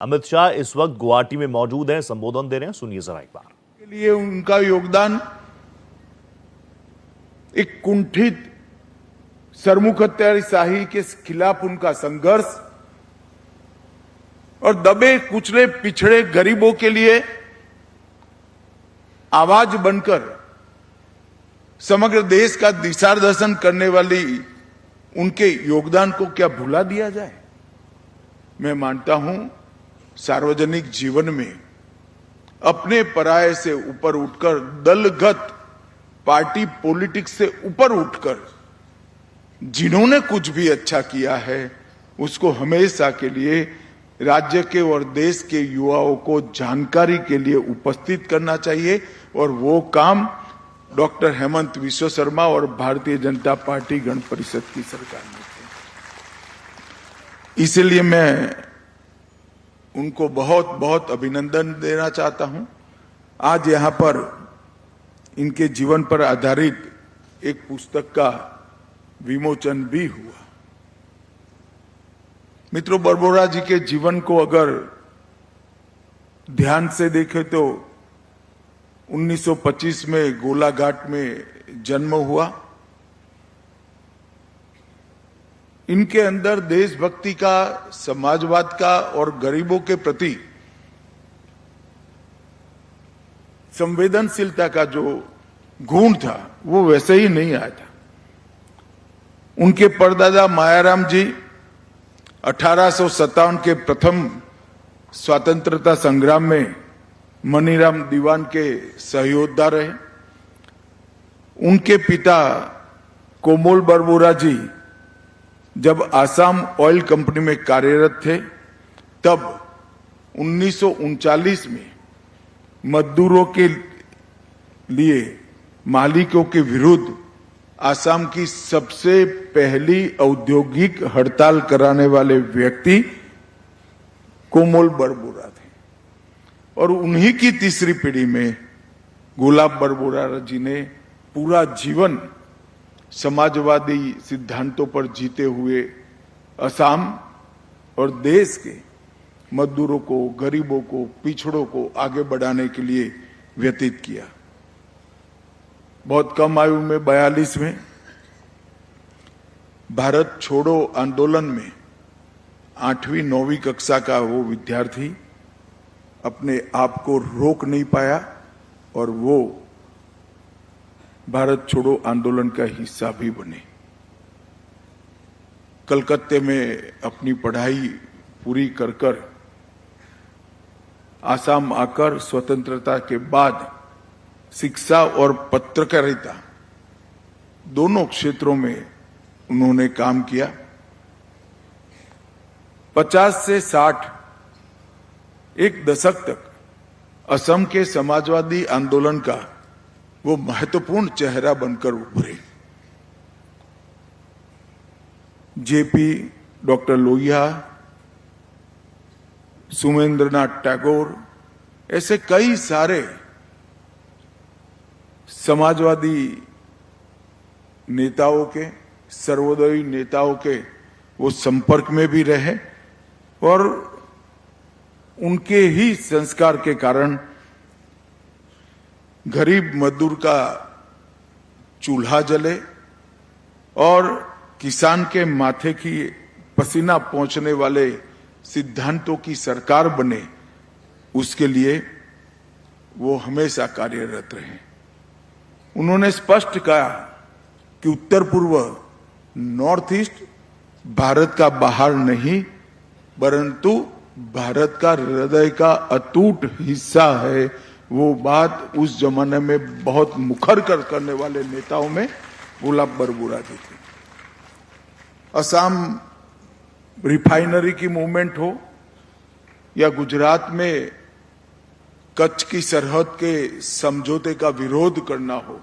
अमित शाह इस वक्त गुवाहाटी में मौजूद हैं, संबोधन दे रहे हैं, सुनिए जरा एक बार। के लिए उनका योगदान, एक कुंठित सरमुखत्यारशाही के खिलाफ उनका संघर्ष और दबे कुचले पिछड़े गरीबों के लिए आवाज बनकर समग्र देश का दिशादर्शन करने वाली उनके योगदान को क्या भुला दिया जाए। मैं मानता हूं सार्वजनिक जीवन में अपने पराये से ऊपर उठकर, दलगत पार्टी पॉलिटिक्स से ऊपर उठकर जिन्होंने कुछ भी अच्छा किया है उसको हमेशा के लिए राज्य के और देश के युवाओं को जानकारी के लिए उपस्थित करना चाहिए और वो काम डॉक्टर हेमंत विश्व शर्मा और भारतीय जनता पार्टी गण परिषद की सरकार ने किया। इसलिए मैं उनको बहुत बहुत अभिनंदन देना चाहता हूं। आज यहां पर इनके जीवन पर आधारित एक पुस्तक का विमोचन भी हुआ। मित्रों, बरबोरा जी के जीवन को अगर ध्यान से देखें तो 1925 में गोलाघाट में जन्म हुआ। इनके अंदर देशभक्ति का, समाजवाद का और गरीबों के प्रति संवेदनशीलता का जो गुण था वो वैसे ही नहीं आया था। उनके परदादा मायाराम जी 1857 के प्रथम स्वतंत्रता संग्राम में मनीराम दीवान के सहयोद्धा रहे। उनके पिता कोमोल बरबोरा जी जब आसाम ऑयल कंपनी में कार्यरत थे तब 1939 में मजदूरों के लिए मालिकों के विरुद्ध आसाम की सबसे पहली औद्योगिक हड़ताल कराने वाले व्यक्ति कोमोल बरबोरा थे और उन्हीं की तीसरी पीढ़ी में गुलाब बरबोरा जी ने पूरा जीवन समाजवादी सिद्धांतों पर जीते हुए असम और देश के मजदूरों को, गरीबों को, पिछड़ों को आगे बढ़ाने के लिए व्यतीत किया। बहुत कम आयु में 42 में भारत छोड़ो आंदोलन में 8वीं 9वीं कक्षा का वो विद्यार्थी अपने आप को रोक नहीं पाया और वो भारत छोड़ो आंदोलन का हिस्सा भी बने। कलकत्ते में अपनी पढ़ाई पूरी कर आसाम आकर स्वतंत्रता के बाद शिक्षा और पत्रकारिता दोनों क्षेत्रों में उन्होंने काम किया। 50 से 60 एक दशक तक असम के समाजवादी आंदोलन का वो महत्वपूर्ण चेहरा बनकर उभरे। जेपी, डॉक्टर लोहिया, सुमेंद्रनाथ टैगोर, ऐसे कई सारे समाजवादी नेताओं के, सर्वोदयी नेताओं के वो संपर्क में भी रहे और उनके ही संस्कार के कारण गरीब मजदूर का चूल्हा जले और किसान के माथे की पसीना पहुंचने वाले सिद्धांतों की सरकार बने, उसके लिए वो हमेशा कार्यरत रहे। उन्होंने स्पष्ट कहा कि उत्तर पूर्व, नॉर्थ ईस्ट भारत का बाहर नहीं परंतु भारत का हृदय का अटूट हिस्सा है। वो बात उस जमाने में बहुत मुखर करने वाले नेताओं में गुलाब बरबोरा जी थे। असम रिफाइनरी की मूवमेंट हो या गुजरात में कच्छ की सरहद के समझौते का विरोध करना हो,